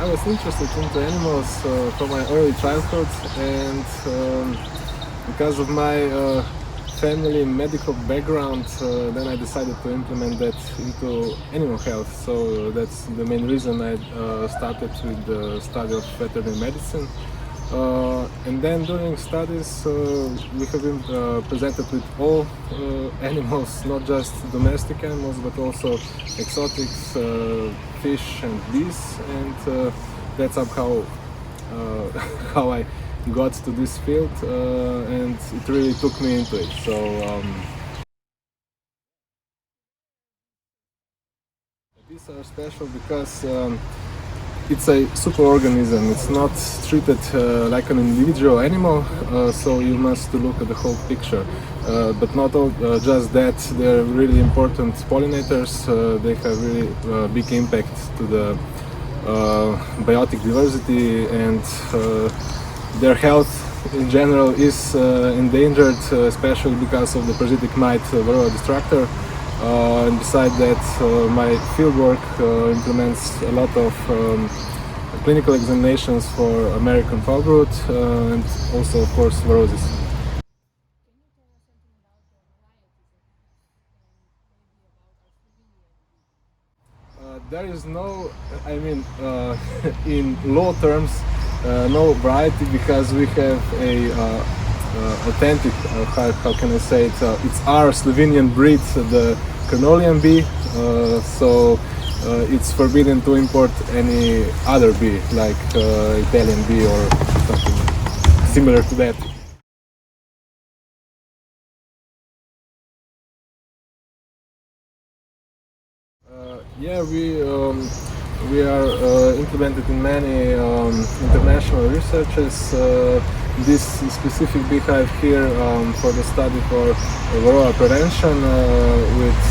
I was interested into animals from my early childhood, and because of my family medical background, then I decided to implement that into animal health. So that's the main reason I started with the study of veterinary medicine. And then during studies we have been presented with all animals, not just domestic animals but also exotics, fish and bees, and that's somehow how I got to this field, and it really took me into it. So bees are special because it's a superorganism. It's not treated like an individual animal, so you must look at the whole picture. But not just that, they're really important pollinators. They have really big impact to the biotic diversity, and their health in general is endangered, especially because of the parasitic mite varroa destructor. And besides that, my fieldwork implements a lot of clinical examinations for American foulbrood and also, of course, varrosis. There is no, I mean, in law terms, no variety, because we have a authentic, how can I say it, it's our Slovenian breed, the Carnolian bee, so it's forbidden to import any other bee, like Italian bee or something similar to that. Yeah, we are implemented in many international researches. This specific beehive here for the study for varroa prevention with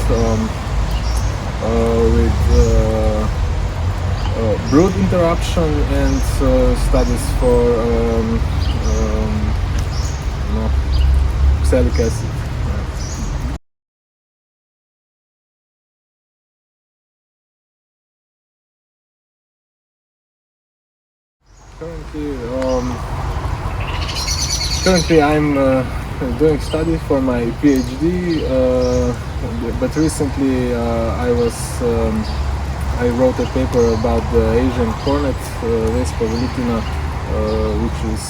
brood interruption, and studies for oxalic acid. Currently I'm doing study for my PhD, but recently I wrote a paper about the Asian hornet, Vespa velutina, which is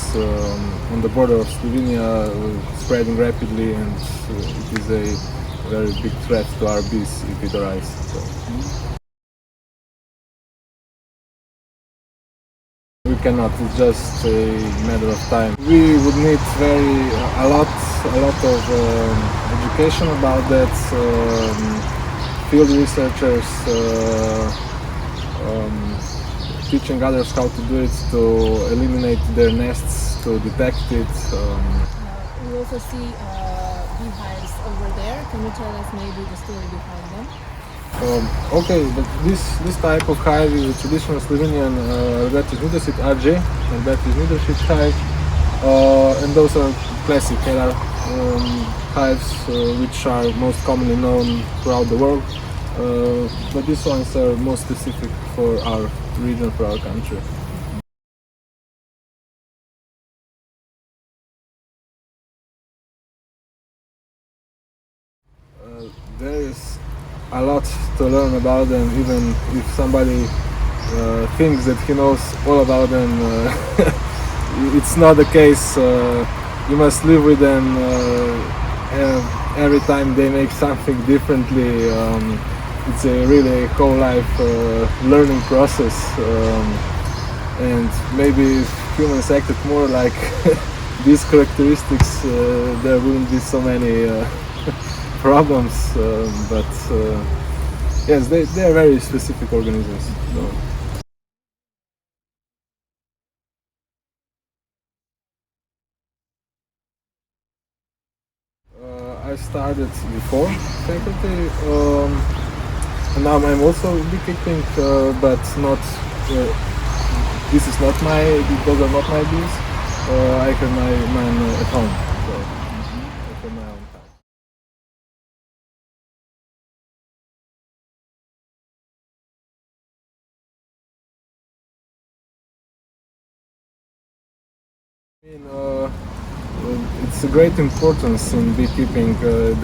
on the border of Slovenia, spreading rapidly, and it is a very big threat to our bees if it arrives. So. We cannot, it's just a matter of time. We would need a lot of education about that, field researchers, teaching others how to do it, to eliminate their nests, to detect it. We also see beehives over there. Can you tell us maybe the story behind them? Okay, but this type of hive is a traditional Slovenian RG, hive, and those are classic hives which are most commonly known throughout the world, but these ones are more specific for our region, for our country. There is a lot to learn about them, even if somebody thinks that he knows all about them. It's not the case. You must live with them. Every time they make something differently, it's a really whole life learning process, and maybe if humans acted more like these characteristics, there wouldn't be so many problems, but yes, they are very specific organisms. So. I started before faculty, and now I'm also beekeeping, but not. Those are not my bees. I have mine at home. So, I have my own. It's a great importance in beekeeping.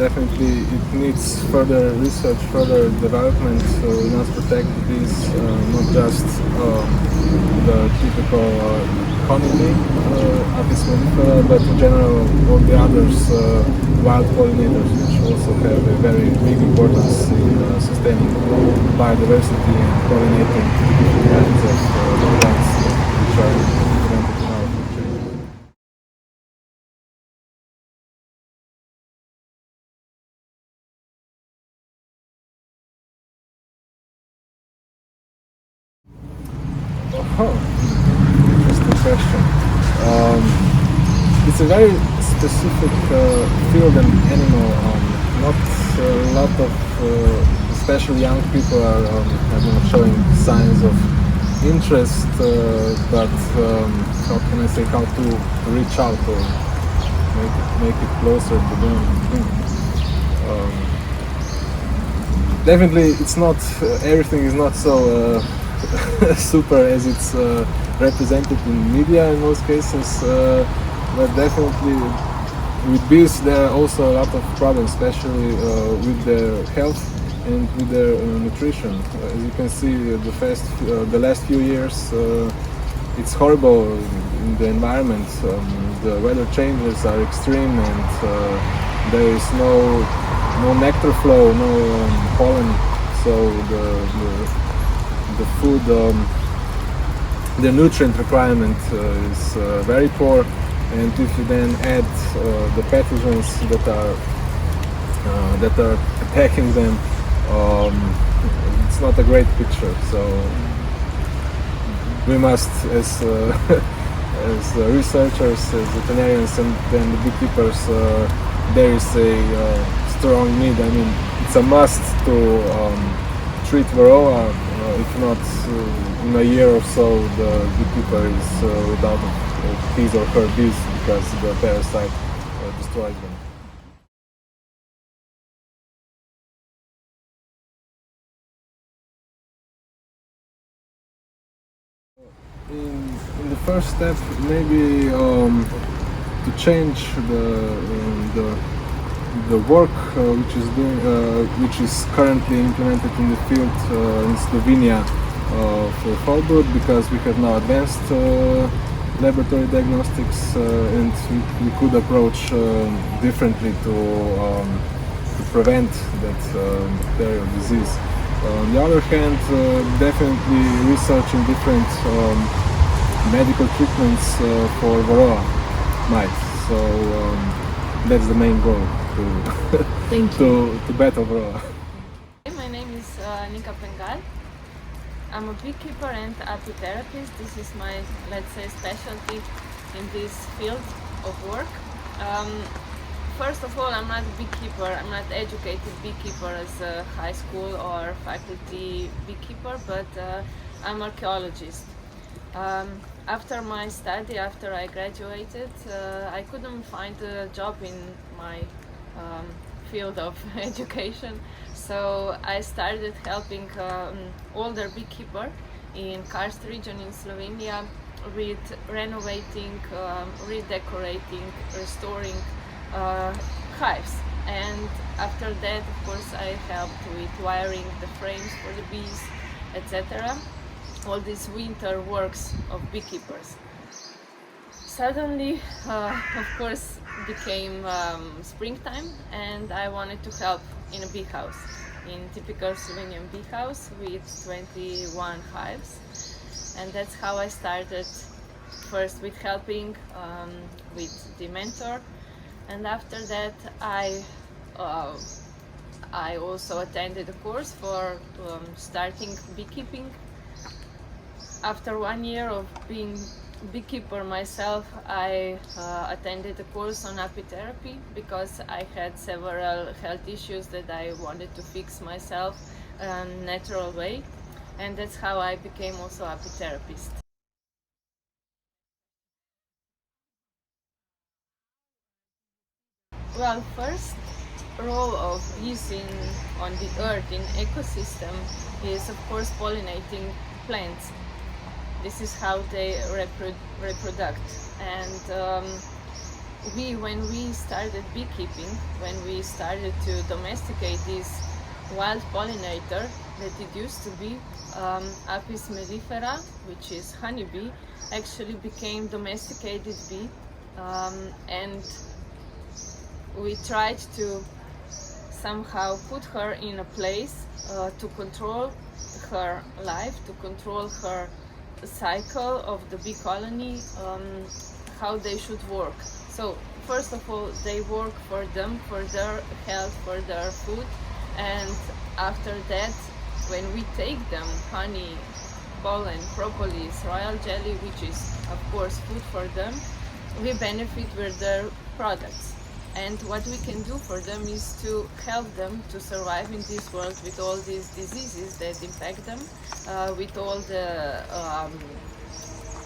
Definitely, it needs further research, further development. So we must protect bees, not just the typical economy Apis mellifera, but in general all the others, wild pollinators, which also have a very big importance in sustaining biodiversity and pollinating different kinds of plants which are implemented in our country. Oh, interesting question. It's a very specific field and animal. Not a lot of, especially young people, are showing signs of interest, but how can I say, how to reach out or make it closer to them. Definitely, it's not everything is not so super as it's represented in media in most cases, but definitely with bees there are also a lot of problems, especially with their health and with their nutrition. As you can see, the last few years it's horrible in the environment. The weather changes are extreme and there is no nectar flow, no pollen, so the food, the nutrient requirement is very poor, and if you then add the pathogens that are attacking them, it's not a great picture. So we must, as as researchers, as veterinarians, and then the beekeepers, there is a strong need. I mean, it's a must to treat varroa. If not, in a year or so, the beekeeper is without his or her bees because the parasite destroys them. In the first step, maybe to change the work which is currently implemented in the field in Slovenia for fall brood, because we have now advanced laboratory diagnostics and we could approach differently to prevent that bacterial disease. On the other hand, definitely researching different medical treatments for varroa mites. So that's the main goal, to battle varroa. My name is Nika Pengal. I'm a beekeeper and apitherapist. This is my, let's say, specialty in this field of work. First of all, I'm not a beekeeper. I'm not educated beekeeper as a high school or faculty beekeeper, but I'm an archaeologist. After my study, after I graduated, I couldn't find a job in my field of education, so I started helping older beekeeper in Karst region in Slovenia with renovating, redecorating, restoring hives. And after that, of course, I helped with wiring the frames for the bees, etc. All these winter works of beekeepers. Suddenly, of course, became springtime, and I wanted to help in a bee house, in typical Slovenian bee house with 21 hives. And that's how I started, first with helping with the mentor, and after that I also attended a course for starting beekeeping. After 1 year of being beekeeper myself, I attended a course on apitherapy because I had several health issues that I wanted to fix myself in a natural way, and that's how I became also apitherapist. Well, first role of bees on the earth in ecosystem is of course pollinating plants. This is how they reproduct. And when we started beekeeping, when we started to domesticate this wild pollinator that it used to be, Apis mellifera, which is honeybee, actually became domesticated bee, and we tried to somehow put her in a place to control her life, to control her cycle of the bee colony, how they should work. So first of all, they work for them, for their health, for their food, and after that, when we take them honey, pollen, propolis, royal jelly, which is of course food for them, we benefit with their products. And what we can do for them is to help them to survive in this world with all these diseases that impact them, with all the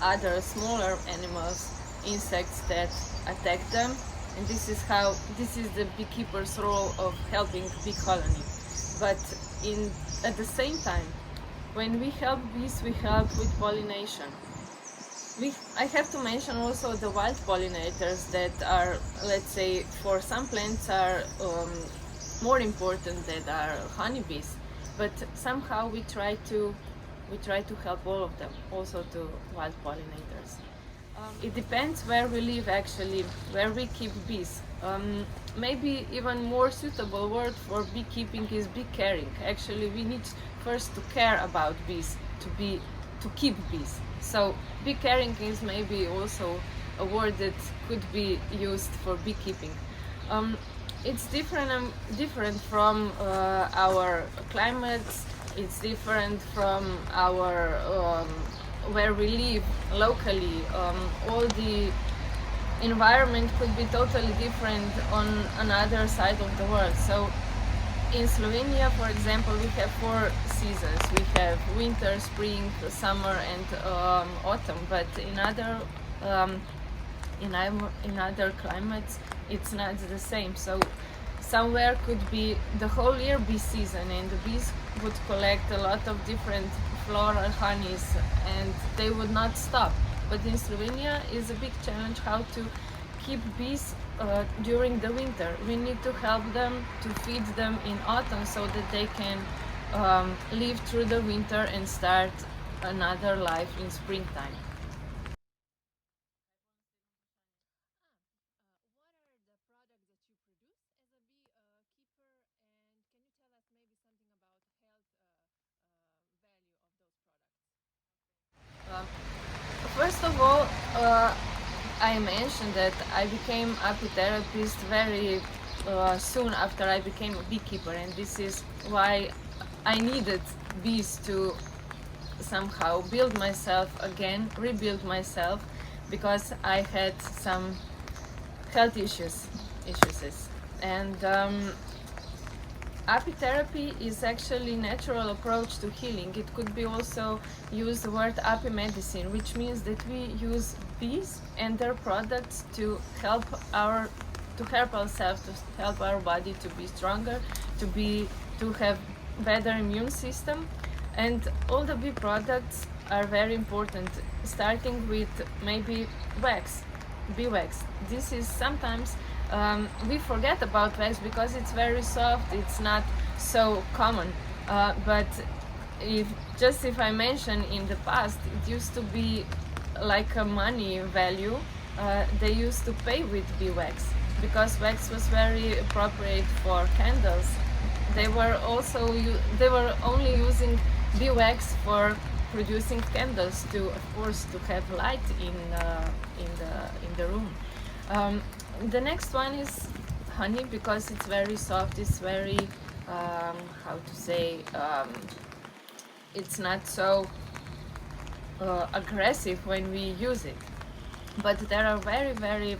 other smaller animals, insects that attack them. And this is the beekeeper's role of helping bee colony. But at the same time, when we help bees, we help with pollination. I have to mention also the wild pollinators that are, let's say, for some plants are more important than our honeybees, but somehow we try to help all of them, also to wild pollinators. It depends where we live, actually, where we keep bees. Maybe even more suitable word for beekeeping is bee caring. Actually, we need first to care about bees, to keep bees. So bee caring is maybe also a word that could be used for beekeeping. It's different from our climates. It's different from our where we live locally. All the environment could be totally different on another side of the world. So in Slovenia, for example, we have 4 seasons. We have winter, spring, summer, and autumn. But in other climates, it's not the same. So somewhere could be the whole year bee season, and the bees would collect a lot of different floral honeys, and they would not stop. But in Slovenia is a big challenge how to keep bees during the winter. We need to help them to feed them in autumn so that they can live through the winter and start another life in springtime. First of all, I mentioned that I became apitherapist very soon after I became a beekeeper, and this is why I needed bees to somehow build myself again, rebuild myself, because I had some health issues. And apitherapy is actually natural approach to healing. It could be also use the word apimedicine, which means that we use bees and their products to help ourselves, to help our body to be stronger, to have better immune system. And all the bee products are very important, starting with maybe bee wax. This is sometimes we forget about wax because it's very soft, it's not so common. But if I mention in the past, it used to be like a money value. They used to pay with bee wax because wax was very appropriate for candles. They were only using bee wax for producing candles, to of course to have light in the room. The next one is honey, because it's very soft, it's very it's not so aggressive when we use it. But there are very, very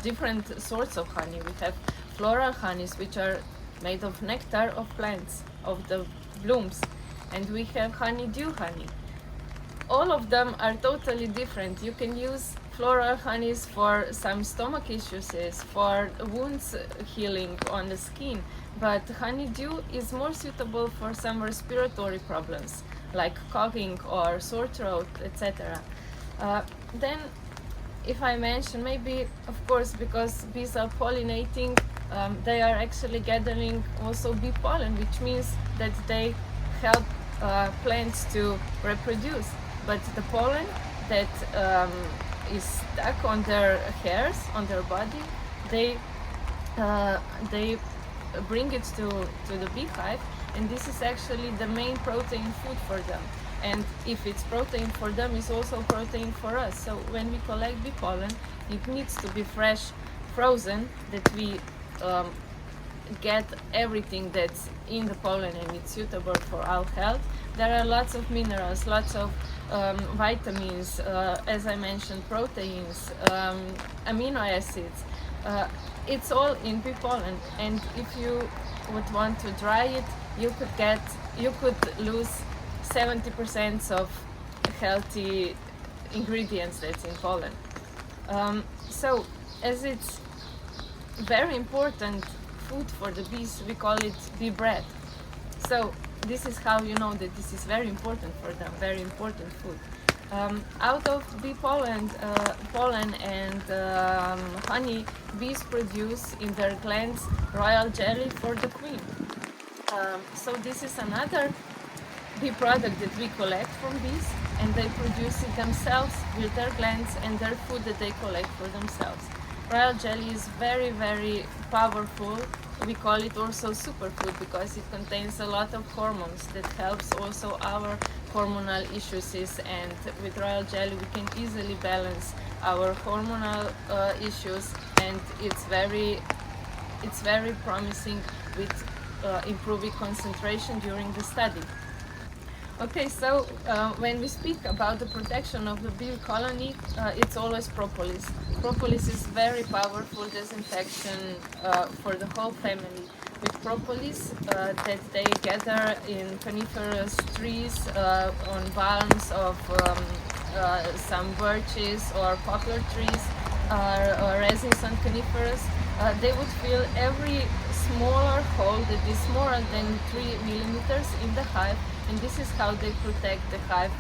different sorts of honey. We have floral honeys, which are made of nectar of plants, of the blooms, and we have honeydew honey. All of them are totally different. You can use floral honeys for some stomach issues, for wounds healing on the skin, but honeydew is more suitable for some respiratory problems. like coughing or sore throat, etc. Then, if I mention, maybe, of course, because bees are pollinating, they are actually gathering also bee pollen, which means that they help plants to reproduce. But the pollen that is stuck on their hairs, on their body, they bring it to the beehive, and this is actually the main protein food for them. And if it's protein for them, it's also protein for us. So when we collect bee pollen, it needs to be fresh, frozen, that we get everything that's in the pollen and it's suitable for our health. There are lots of minerals, lots of vitamins, as I mentioned, proteins, amino acids. It's all in bee pollen, and if you would want to dry it, you could lose 70% of healthy ingredients that's in pollen. So, as it's very important food for the bees, we call it bee bread. So this is how you know that this is very important for them, very important food. Out of bee pollen and honey, bees produce in their glands royal jelly for the queen. So this is another bee product that we collect from bees, and they produce it themselves with their glands and their food that they collect for themselves. Royal jelly is very, very powerful. We call it also superfood because it contains a lot of hormones that helps also our hormonal issues, and with royal jelly we can easily balance our hormonal issues, and it's very promising with improving concentration during the study. Okay, so when we speak about the protection of the bee colony, it's always propolis. Propolis is very powerful disinfection for the whole family. With propolis that they gather in coniferous trees, on balms of some birches or poplar trees, or resins on coniferous, they would fill every smaller hole that is more than 3 millimeters in the hive, and this is how they protect the hive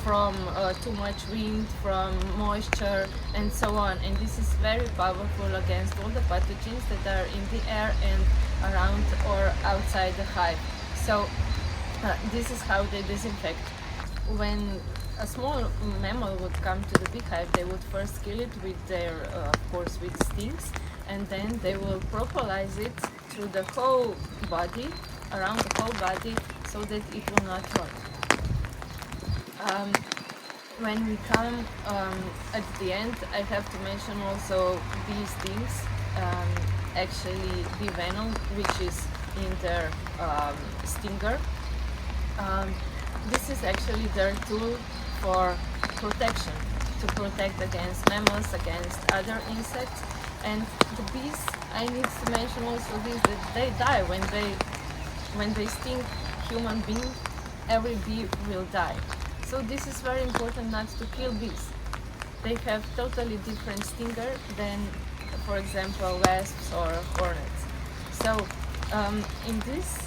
from too much wind, from moisture, and so on. And this is very powerful against all the pathogens that are in the air and around or outside the hive. So this is how they disinfect. When a small mammal would come to the beehive, they would first kill it with their, of course, with stings, and then they will propolize it through the whole body, around the whole body, so that it will not rot. When we come at the end, I have to mention also bee stings, actually bee venom, which is in their stinger. This is actually their tool for protection, to protect against mammals, against other insects. And the bees, I need to mention also this, that they die when they sting human being. Every bee will die. So this is very important not to kill bees. They have totally different stinger than, for example, wasps or hornets. So in this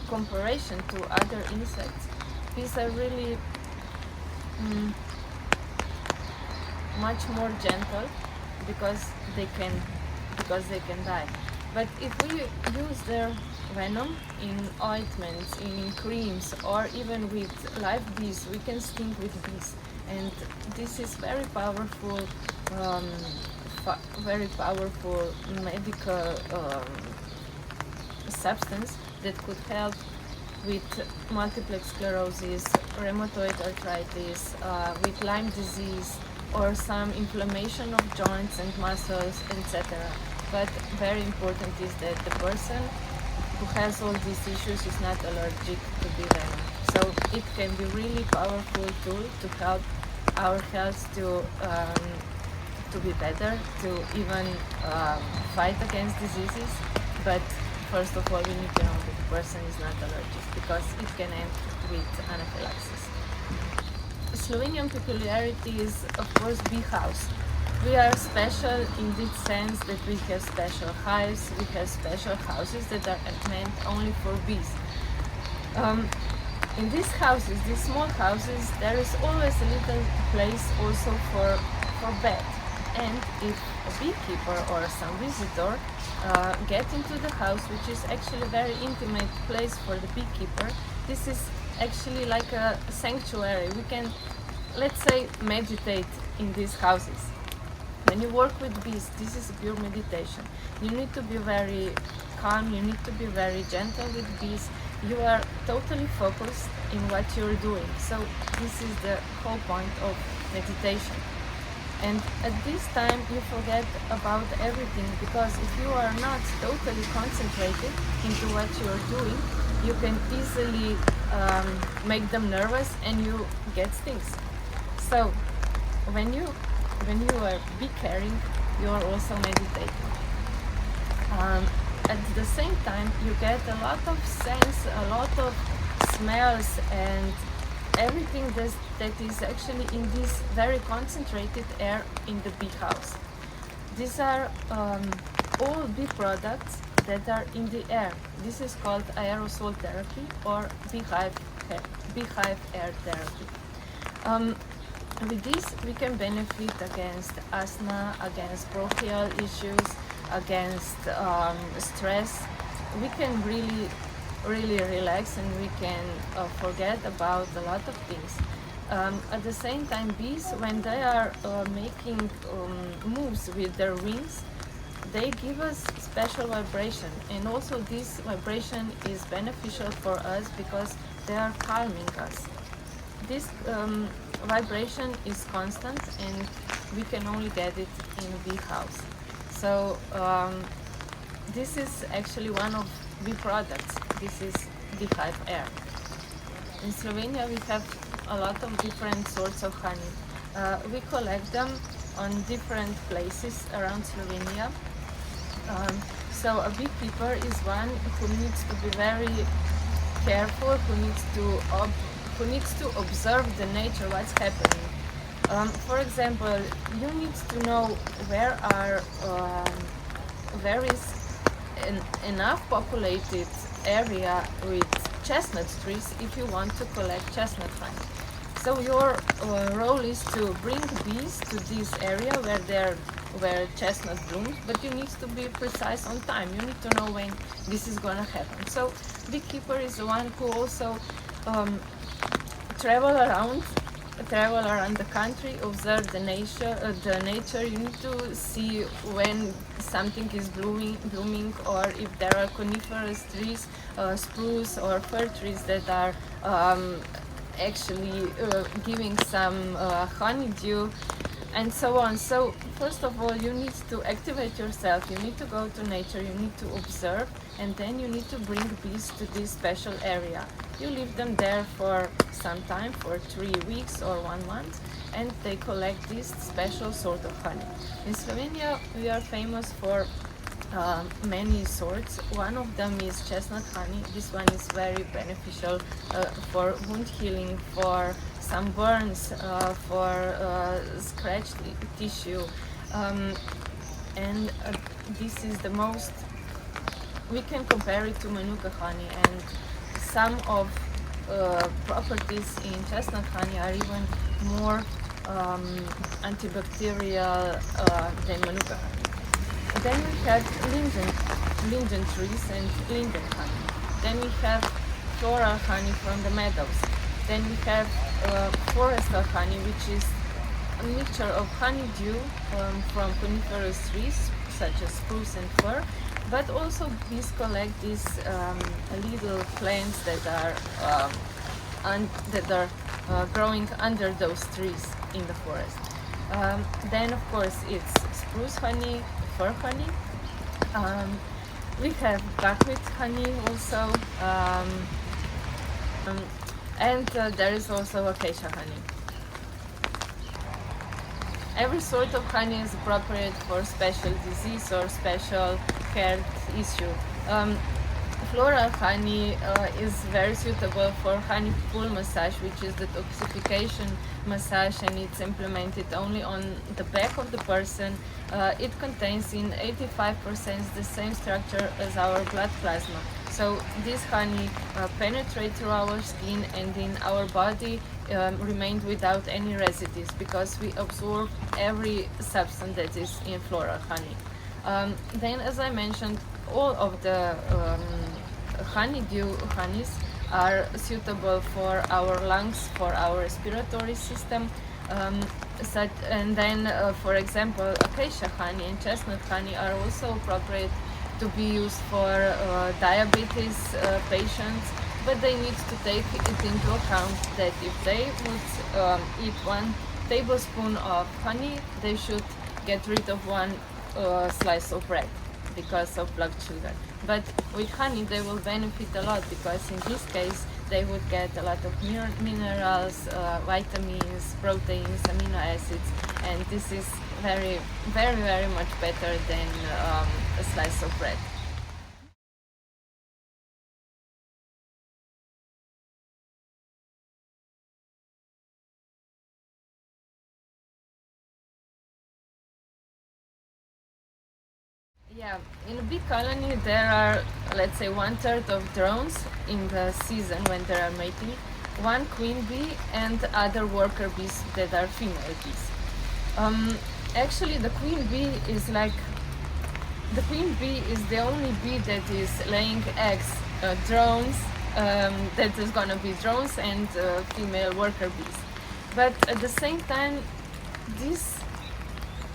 comparison to other insects, bees are really much more gentle because they can die. But if we use their venom in ointments, in creams, or even with live bees, we can sting with bees, and this is very powerful medical substance that could help with multiple sclerosis, rheumatoid arthritis, with Lyme disease, or some inflammation of joints and muscles, etc. But very important is that the person who has all these issues is not allergic to bee venom. So it can be really powerful tool to help our health to be better, to even fight against diseases. But first of all, we need to know that the person is not allergic, because it can end with anaphylaxis. Slovenian peculiarity is, of course, bee house. We are special in this sense that we have special hives, we have special houses that are meant only for bees. In these houses, these small houses, there is always a little place also for bed. And if a beekeeper or some visitor get into the house, which is actually a very intimate place for the beekeeper, this is actually like a sanctuary. We can, let's say, meditate in these houses. When you work with bees, this is pure meditation. You need to be very calm, you need to be very gentle with bees. You are totally focused in what you're doing. So this is the whole point of meditation. And at this time you forget about everything, because if you are not totally concentrated into what you're doing, you can easily make them nervous and you get stings. So when you are bee caring, you are also meditating. At the same time, you get a lot of sense, a lot of smells, and everything that is actually in this very concentrated air in the bee house. These are all bee products that are in the air. This is called aerosol therapy or beehive air therapy. With this, we can benefit against asthma, against bronchial issues, against stress. We can really relax, and we can forget about a lot of things. At the same time, bees, when they are making moves with their wings, they give us special vibration, and also this vibration is beneficial for us because they are calming us. This vibration is constant, and we can only get it in a bee house. So this is actually one of bee products. This is beehive air. In Slovenia we have a lot of different sorts of honey. We collect them on different places around Slovenia. So a beekeeper is one who needs to be very careful, who needs to observe the nature, what's happening. For example, you need to know where is enough populated area with chestnut trees if you want to collect chestnut honey. So your role is to bring bees to this area where chestnut blooms, but you need to be precise on time. You need to know when this is going to happen. So beekeeper is the one who also travel around the country, observe the nature. You need to see when something is blooming, or if there are coniferous trees, spruce or fir trees that are actually giving some honeydew, and so on. So first of all, you need to activate yourself, you need to go to nature, you need to observe, and then you need to bring bees to this special area. You leave them there for some time, for 3 weeks or 1 month, and they collect this special sort of honey. In Slovenia we are famous for many sorts. One of them is chestnut honey. This one is very beneficial for wound healing, for some burns, for scratched tissue, and this is the most, we can compare it to Manuka honey, and some of properties in chestnut honey are even more antibacterial than Manuka honey. Then we have linden trees and linden honey. Then we have floral honey from the meadows. Then we have forestal honey, which is a mixture of honeydew from coniferous trees such as spruce and fir, but also bees collect these little plants that are growing under those trees in the forest. Then of course it's spruce honey, fir honey. We have buckwheat honey also, and there is also acacia honey. Every sort of honey is appropriate for special disease or special health issue. Floral honey is very suitable for honey pool massage, which is the detoxification massage, and it's implemented only on the back of the person. It contains in 85% the same structure as our blood plasma. So this honey penetrates through our skin and in our body remained without any residues because we absorb every substance that is in floral honey. Then, as I mentioned, all of the honeydew honeys are suitable for our lungs, for our respiratory system. And then, for example, acacia honey and chestnut honey are also appropriate to be used for diabetes patients, but they need to take it into account that if they would eat 1 tablespoon of honey, they should get rid of 1 slice of bread because of blood sugar. But with honey they will benefit a lot because in this case they would get a lot of minerals, vitamins, proteins, amino acids, and this is very, very, very much better than a slice of bread. Yeah, in a bee colony there are, let's say, 1/3 of drones in the season when they are mating, 1 queen bee and other worker bees that are female bees. Actually, the queen bee is the only bee that is laying eggs, drones, that is gonna be drones and female worker bees. But at the same time, this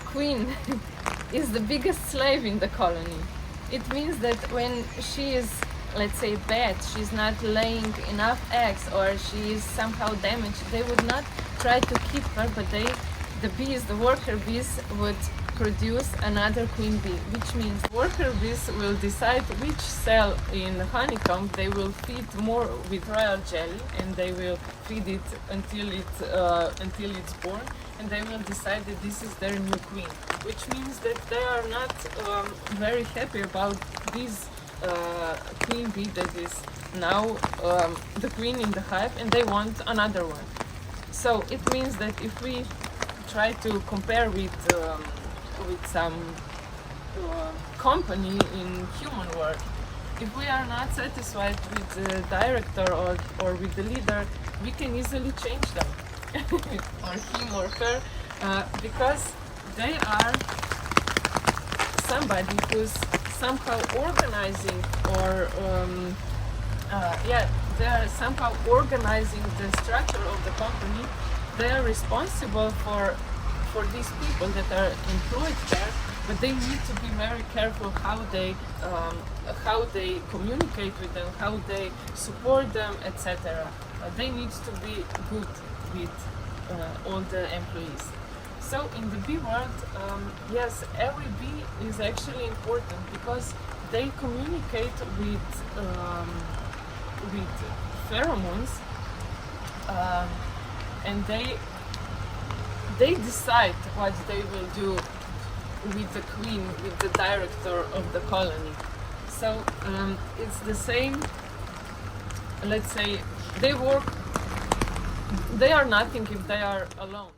queen is the biggest slave in the colony. It means that when she is, let's say, bad, she's not laying enough eggs or she is somehow damaged, they would not try to keep her, but the bees, the worker bees, would produce another queen bee, which means worker bees will decide which cell in the honeycomb they will feed more with royal jelly, and they will feed it until it's born, and they will decide that this is their new queen, which means that they are not very happy about this queen bee that is now the queen in the hive, and they want another one. So it means that if we try to compare with some company in human world, if we are not satisfied with the director or with the leader, we can easily change them or him or her, because they are somebody who's somehow organizing or they are somehow organizing the structure of the company. They are responsible for these people that are employed there, but they need to be very careful how they communicate with them, how they support them, etc. They need to be good with all the employees. So in the bee world, yes, every bee is actually important because they communicate with pheromones, and they decide what they will do with the queen, with the director of the colony. So it's the same, let's say, they are nothing if they are alone.